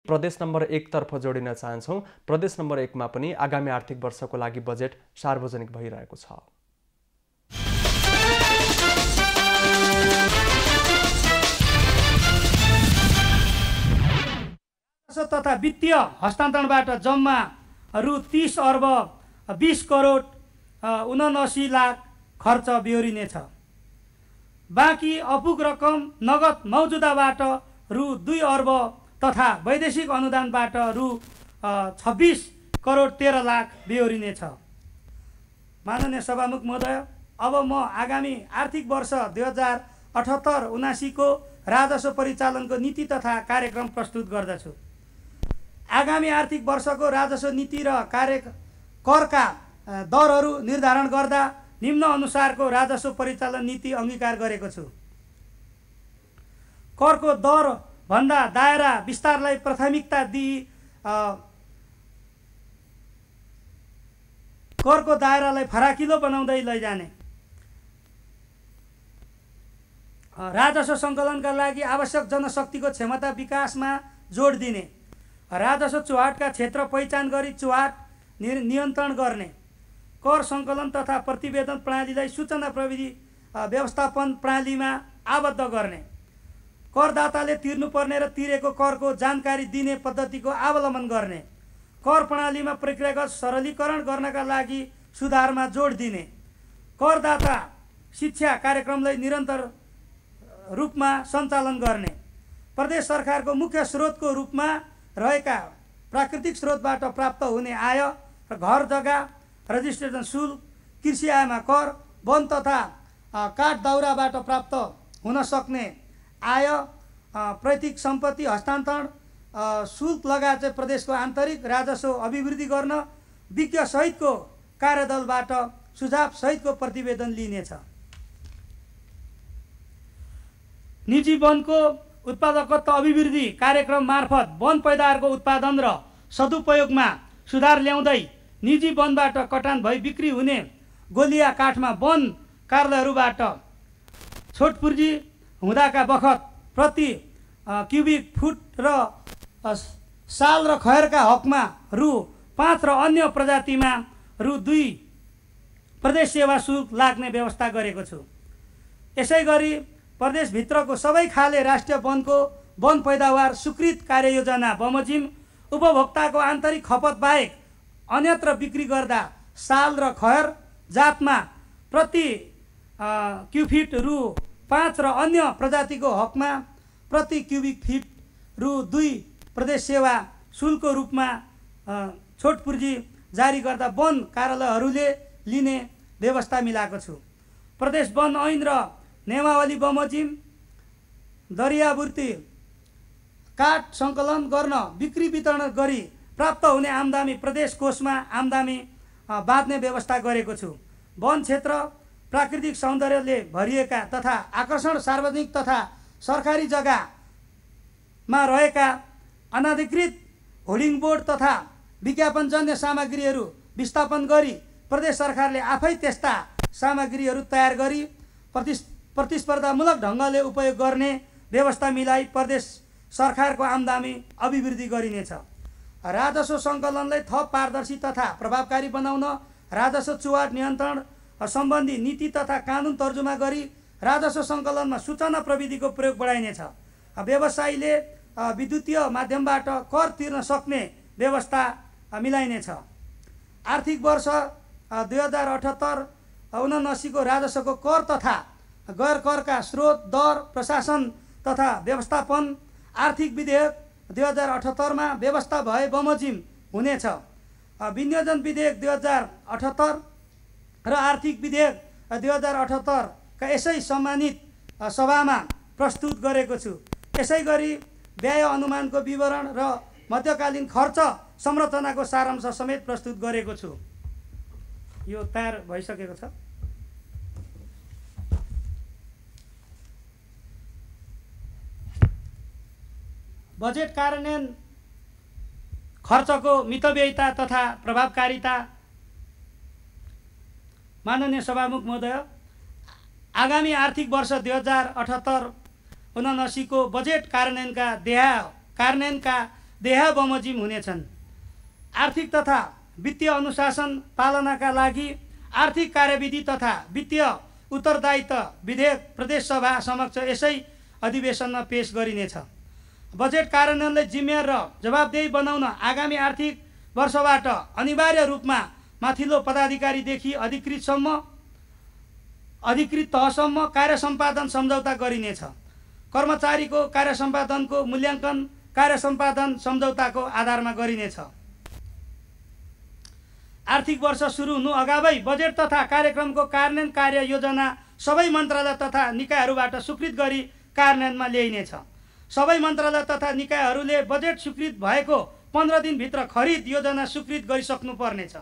प्रदेश नम्बर 1 तर्फ जोडिन चाहन्छौँ। प्रदेश नम्बर 1 मा पनि आगामी आर्थिक वर्षको लागि बजेट सार्वजनिक भइरहेको छ। तथा वित्तीय हस्तान्तरणबाट जम्मा रु 30 अर्ब 20 करोड 79 लाख खर्च बेहोरिनेछ। बाँकी अपुग रकम नगद मौजुदाबाट रु 2 अर्ब तथा वैदेशिक अनुदानबाट रु 26 करोड 13 लाख बेहोरिनेछ। माननीय सभामुख महोदय, अब म आगामी आर्थिक वर्ष 2078-79 को राजस्व परिचालनको नीति तथा कार्यक्रम प्रस्तुत गर्दछु। आगामी आर्थिक वर्षको राजस्व नीति र करका दरहरू निर्धारण गर्दा निम्न अनुसारको राजस्व परिचालन नीति अंगीकार गरेको छु। करको दर भन्दा दायरा विस्तारलाई प्राथमिकता दिई करको दायरालाई फराकिलो बनाउँदै लैजाने, राजस्व सङ्कलनका लागि आवश्यक जनशक्तिको क्षमता विकासमा जोड दिने, राजस्व चुहाटका क्षेत्र पहिचान गरी चुहाट नियन्त्रण गर्ने, कर सङ्कलन तथा प्रतिवेदन प्रणालीलाई सूचना प्रविधि व्यवस्थापन प्रणालीमा आबद्ध गर्ने, करदाताले तिर्नुपर्ने र तिरेको करको जानकारी दिने पद्धतिको अवलम्बन गर्ने, कर प्रणालीमा प्रक्रियागत सरलीकरण गर्नका लागि सुधारमा जोड दिने, करदाता शिक्षा कार्यक्रमलाई निरन्तर रूपमा सञ्चालन गर्ने, प्रदेश सरकारको मुख्य स्रोतको रूपमा रहेका प्राकृतिक स्रोतबाट प्राप्त हुने आय र घर जग्गा रजिस्ट्रेसन शुल्क, कृषि आयमा कर, वन तथा काठ दाउराबाट प्राप्त हुन सक्ने आय, पैतृक सम्पत्ति हस्तान्तरण शुल्क लगायत चाहिँ प्रदेशको आन्तरिक राजस्व अभिवृद्धि गर्न विज्ञ सहितको कार्यदलबाट सुझाव सहितको प्रतिवेदन लिइनेछ। निजी वनको उत्पादकत्व अभिवृद्धि कार्यक्रम मार्फत वन पैदावारको उत्पादन र सदुपयोगमा सुधार ल्याउँदै निजी वनबाट कटान भई बिक्री हुने गोलिया काठमा वन कार्यालयहरूबाट छोटपुर्जी हुँदाका बखत प्रति क्युबिक फुट र साल र खयरका हकमा रु 5 र अन्य प्रजातिमा रु 2 प्रदेश सेवा शुल्क लाग्ने व्यवस्था गरेको छु। यसै गरी प्रदेशभित्रको सबै खाले राष्ट्रिय वनको वन पैदावार स्वीकृत कार्ययोजना बमोजिम उपभोक्ताको आन्तरिक खपत बाहेक अन्यत्र बिक्री गर्दा साल र खयर जातमा प्रति क्युफिट रु 5 र अन्य प्रजातिको हकमा प्रति क्युबिक फिट रु 2 प्रदेश सेवा शुल्कको रूपमा छोटपुर्जी जारी गर्दा वन कार्यालयहरूले लिने व्यवस्था मिलाएको छु। प्रदेश वन ऐन र नियमावली बमोजिम दरियावर्ती काठ सङ्कलन गर्न बिक्री वितरण गरी प्राप्त हुने आम्दानी प्रदेश कोषमा आम्दानी बाँध्ने व्यवस्था गरेको छु। वन क्षेत्र प्राकृतिक सौन्दर्यले भरिएका तथा आकर्षण सार्वजनिक तथा सरकारी जग्गामा रहेका अनाधिकृत होर्डिङ बोर्ड तथा विज्ञापनजन्य सामग्रीहरू विस्थापन गरी प्रदेश सरकारले आफै त्यस्ता सामग्रीहरू तयार गरी प्रतिस्पर्धामूलक ढङ्गले उपयोग गर्ने व्यवस्था मिलाई प्रदेश सरकारको आम्दानी अभिवृद्धि गरिनेछ। राजस्व सङ्कलनलाई थप पारदर्शी तथा प्रभावकारी बनाउन राजस्व चुहाट नियन्त्रण सम्बन्धी नीति तथा कानुन तर्जुमा गरी राजस्व सङ्कलनमा सूचना प्रविधिको प्रयोग बढाइनेछ। व्यवसायीले विद्युतीय माध्यमबाट कर तिर्न सक्ने व्यवस्था मिलाइनेछ। आर्थिक वर्ष 2078-79 को राजस्वको कर तथा गैर करका स्रोत, दर, प्रशासन तथा व्यवस्थापन आर्थिक विधेयक 2078 मा व्यवस्था भए बमोजिम हुनेछ। विनियोजन विधेयक 2078 र आर्थिक विधेयक 2078 का यसै सम्मानित सभामा प्रस्तुत गरेको छु। यसै गरी व्यय अनुमानको विवरण र मध्यकालीन खर्च संरचनाको सारांश समेत प्रस्तुत गरेको छु। यो तयार भइसकेको छ। बजेट कार्यान्वयन खर्चको मितव्ययिता तथा प्रभावकारिता। माननीय सभामुख महोदय, आगामी आर्थिक वर्ष 2078-79 को बजेट कार्यान्वयनका देहाबमोजिम हुनेछन्। आर्थिक तथा वित्तीय अनुशासन पालनाका लागि आर्थिक कार्यविधि तथा वित्तीय उत्तरदायित्व विधेयक प्रदेश सभा समक्ष यसै अधिवेशनमा पेश गरिनेछ। बजेट कार्यान्वयनलाई जिम्मेवार र जवाबदेही बनाउन आगामी आर्थिक वर्षबाट अनिवार्य रूपमा माथिल्लो पदाधिकारीदेखि अधिकृत तहसम्म कार्य सम्पादन सम्झौता गरिनेछ। कर्मचारीको कार्य सम्पादनको मूल्याङ्कन कार्य सम्पादन सम्झौताको आधारमा गरिनेछ। आर्थिक वर्ष सुरु हुनु अगावै बजेट तथा कार्यक्रमको कार्यान्वयन कार्य योजना सबै मन्त्रालय तथा निकायहरूबाट स्वीकृत गरी कार्यान्वयनमा ल्याइनेछ। सबै मन्त्रालय तथा निकायहरूले बजेट स्वीकृत भएको 15 दिनभित्र खरिद योजना स्वीकृत गरिसक्नु पर्नेछ।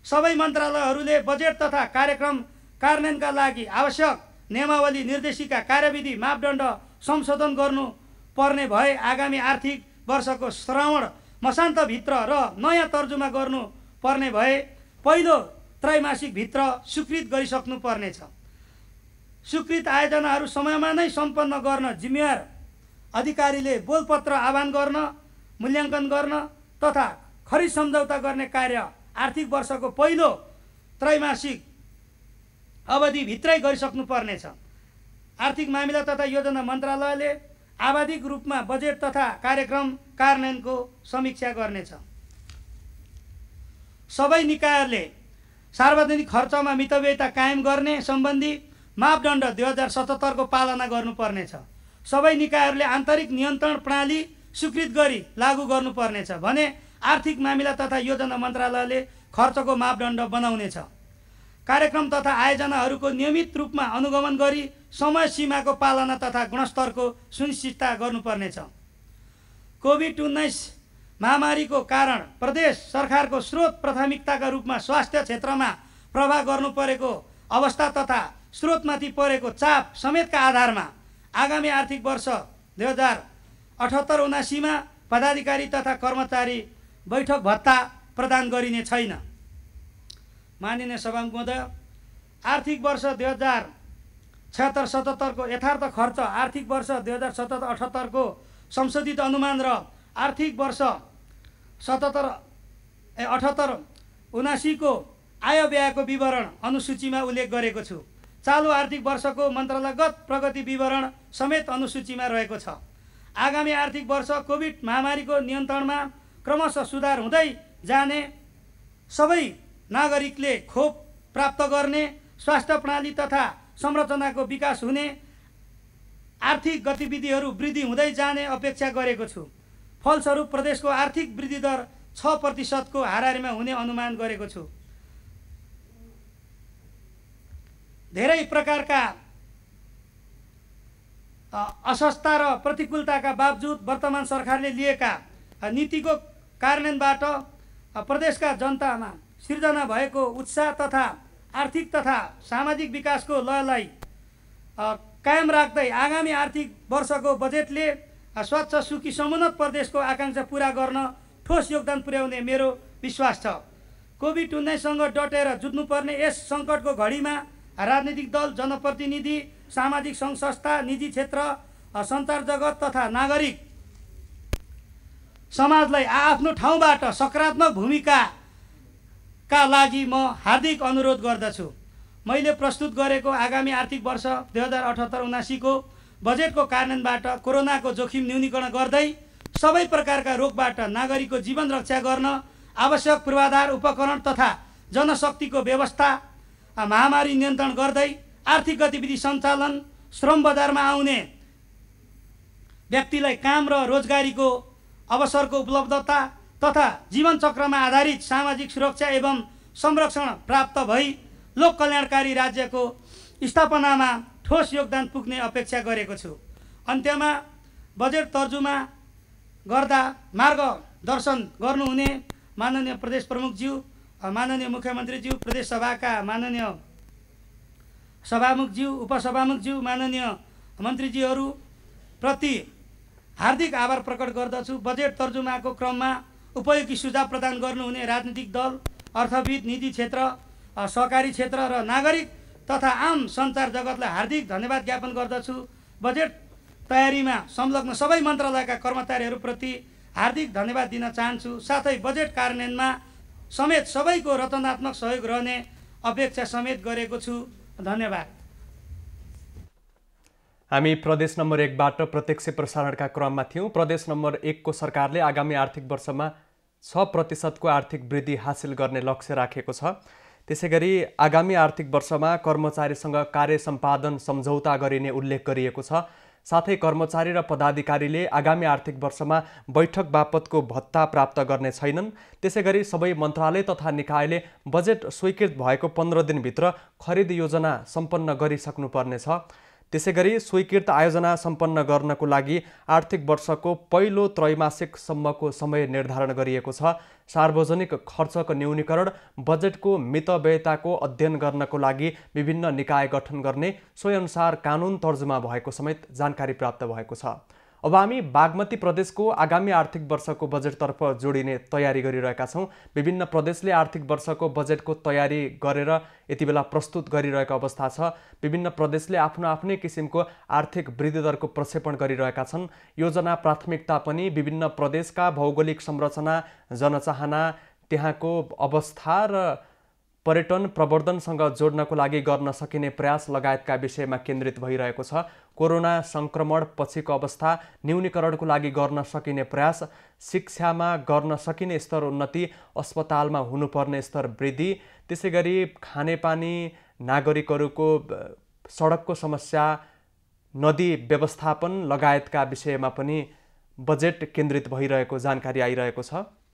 सबै मन्त्रालयहरूले बजेट तथा कार्यक्रम कार्यान्वयनका लागि आवश्यक नियमावली निर्देशिका कार्यविधि मापदण्ड संशोधन गर्नु पर्ने भए आगामी आर्थिक वर्षको श्रावण मसान्तभित्र र नयाँ तर्जुमा गर्नु पर्ने भए पहिलो त्रैमासिकभित्र स्वीकृत गरिसक्नु पर्नेछ। स्वीकृत आयोजनाहरू समयमा नै सम्पन्न गर्न जिम्मेवार अधिकारीले बोलपत्र आह्वान गर्न, मूल्याङ्कन गर्न तथा खरिद सम्झौता गर्ने कार्य आर्थिक वर्षको पहिलो त्रैमासिक अवधिभित्रै गरिसक्नु पर्नेछ। आर्थिक मामिला तथा योजना मन्त्रालयले आवधिक रूपमा बजेट तथा कार्यक्रम कार्यान्वयनको समीक्षा गर्नेछ। सबै निकायहरूले सार्वजनिक खर्चमा मितव्ययता कायम गर्ने सम्बन्धी मापदण्ड 2077 को पालना गर्नुपर्नेछ। सबै निकायहरूले आन्तरिक नियन्त्रण प्रणाली स्वीकृत गरी लागू गर्नुपर्नेछ भने आर्थिक मामिला तथा योजना मन्त्रालयले खर्चको मापदण्ड बनाउनेछ। कार्यक्रम तथा आयोजनाहरूको नियमित रूपमा अनुगमन गरी समय सीमाको पालना तथा गुणस्तरको सुनिश्चितता गर्नुपर्नेछ। कोभिड-19 महामारीको कारण प्रदेश सरकारको स्रोत प्राथमिकताका रूपमा स्वास्थ्य क्षेत्रमा प्रभाव गर्नु परेको अवस्था तथा स्रोतमाथि परेको चाप समेतका आधारमा आगामी आर्थिक वर्ष 2078-79 मा पदाधिकारी तथा कर्मचारी बैठक भत्ता प्रदान गरिने छैन। माननीय सभामुख महोदय, आर्थिक वर्ष 2076-77 को यथार्थ खर्च, आर्थिक वर्ष 2077-78 को संशोधित अनुमान र आर्थिक वर्ष 78-79 को आय व्ययको विवरण अनुसूचीमा उल्लेख गरेको छु। चालु आर्थिक वर्षको मन्त्रालयगत प्रगति विवरण समेत अनुसूचीमा रहेको छ। आगामी आर्थिक वर्ष कोभिड महामारीको नियन्त्रणमा क्रमशः सुधार हुँदै जाने, सबै नागरिकले खोप प्राप्त गर्ने, स्वास्थ्य प्रणाली तथा संरचनाको विकास हुने, आर्थिक गतिविधिहरू वृद्धि हुँदै जाने अपेक्षा गरेको छु। फलस्वरूप प्रदेशको आर्थिक वृद्धि दर 6% को हाराहारीमा हुने अनुमान गरेको छु। धेरै प्रकारका असहजता र प्रतिकूलताका बावजुद वर्तमान सरकारले लिएका नीतिको कार्यान्वयनबाट प्रदेशका जनतामा सिर्जना भएको उत्साह तथा आर्थिक तथा सामाजिक विकासको लयलाई कायम राख्दै आगामी आर्थिक वर्षको बजेटले स्वच्छ सुखी समुन्नत प्रदेशको आकांक्षा पूरा गर्न ठोस योगदान पुर्याउने मेरो विश्वास छ। कोभिड-19 सँग डटेर जुझ्नुपर्ने यस सङ्कटको घडीमा राजनीतिक दल, जनप्रतिनिधि, सामाजिक सङ्घ संस्था, निजी क्षेत्र, सञ्चार जगत तथा नागरिक समाजलाई आफ्नो ठाउँबाट सकारात्मक भूमिकाका लागि म हार्दिक अनुरोध गर्दछु। मैले प्रस्तुत गरेको आगामी आर्थिक वर्ष 2078-79 को बजेटको कार्यान्वयनबाट कोरोनाको जोखिम न्यूनीकरण गर्दै सबै प्रकारका रोगबाट नागरिकको जीवन रक्षा गर्न आवश्यक पूर्वाधार उपकरण तथा जनशक्तिको व्यवस्था, महामारी नियन्त्रण गर्दै आर्थिक गतिविधि सञ्चालन, श्रम बजारमा आउने व्यक्तिलाई काम र रोजगारीको अवसरको उपलब्धता तथा जीवन चक्रमा आधारित सामाजिक सुरक्षा एवं संरक्षण प्राप्त भई लोक कल्याणकारी राज्यको स्थापनामा ठोस योगदान पुग्ने अपेक्षा गरेको छु। अन्त्यमा बजेट तर्जुमा गर्दा मार्गदर्शन गर्नुहुने माननीय प्रदेश प्रमुखज्यू, माननीय मुख्यमन्त्रीज्यू, प्रदेश सभाका माननीय सभामुखज्यू, उपसभामुखज्यू, माननीय मन्त्रीज्यूहरू प्रति हार्दिक आभार प्रकट गर्दछु। बजेट तर्जुमाको क्रममा उपयोगी सुझाव प्रदान गर्नुहुने राजनीतिक दल, अर्थविद, निजी क्षेत्र, सहकारी क्षेत्र र नागरिक तथा आम सञ्चार जगतलाई हार्दिक धन्यवाद ज्ञापन गर्दछु। बजेट तयारीमा संलग्न सबै मन्त्रालयका कर्मचारीहरूप्रति हार्दिक धन्यवाद दिन चाहन्छु। साथै बजेट कार्यान्वयनमा समेत सबैको रचनात्मक सहयोग रहने अपेक्षा समेत गरेको छु। धन्यवाद। हामी प्रदेश नम्बर 1 बाट प्रत्यक्ष प्रसारणका क्रममा थियौँ। प्रदेश नम्बर 1 को सरकारले आगामी आर्थिक वर्षमा 6% को आर्थिक वृद्धि हासिल गर्ने लक्ष्य राखेको छ। त्यसैगरी आगामी आर्थिक वर्षमा कर्मचारीसँग कार्य सम्पादन सम्झौता गरिने उल्लेख गरिएको छ। साथै कर्मचारी र पदाधिकारीले आगामी आर्थिक वर्षमा बैठक बापतको भत्ता प्राप्त गर्ने छैनन्। त्यसैगरी सबै मन्त्रालय तथा निकायले बजेट स्वीकृत भएको 15 दिनभित्र खरिद योजना सम्पन्न गरिसक्नुपर्नेछ। त्यसैगरी स्वीकृत आयोजना सम्पन्न गर्नको लागि आर्थिक वर्षको पहिलो त्रैमासिकसम्मको समय निर्धारण गरिएको छ। सार्वजनिक खर्चको न्यूनीकरण, बजेटको मितव्ययताको अध्ययन गर्नको लागि विभिन्न निकाय गठन गर्ने सोहीअनुसार कानुन तर्जुमा भएको समेत जानकारी प्राप्त भएको छ। अब हामी बागमती प्रदेशको आगामी आर्थिक वर्षको बजेटतर्फ जोडिने तयारी गरिरहेका छौँ। विभिन्न प्रदेशले आर्थिक वर्षको बजेटको तयारी गरेर यति बेला प्रस्तुत गरिरहेको अवस्था छ। विभिन्न प्रदेशले आफ्नो आफ्नै किसिमको आर्थिक वृद्धि दरको प्रक्षेपण गरिरहेका छन्। योजना प्राथमिकता पनि विभिन्न प्रदेशका भौगोलिक संरचना, जनचाहना, त्यहाँको अवस्था र पर्यटन प्रवर्धनसँग जोड्नको लागि गर्न सकिने प्रयास लगायतका विषयमा केन्द्रित भइरहेको छ। कोरोना संक्रमण पछिको अवस्था, न्यूनीकरणको लागि गर्न सकिने प्रयास, शिक्षामा गर्न सकिने स्तर उन्नति, अस्पतालमा हुनुपर्ने स्तर वृद्धि, त्यसैगरी खानेपानी, नागरिकहरूको सडकको समस्या, नदी व्यवस्थापन लगायतका विषयमा पनि बजेट केन्द्रित भइरहेको जानकारी आइरहेको छ।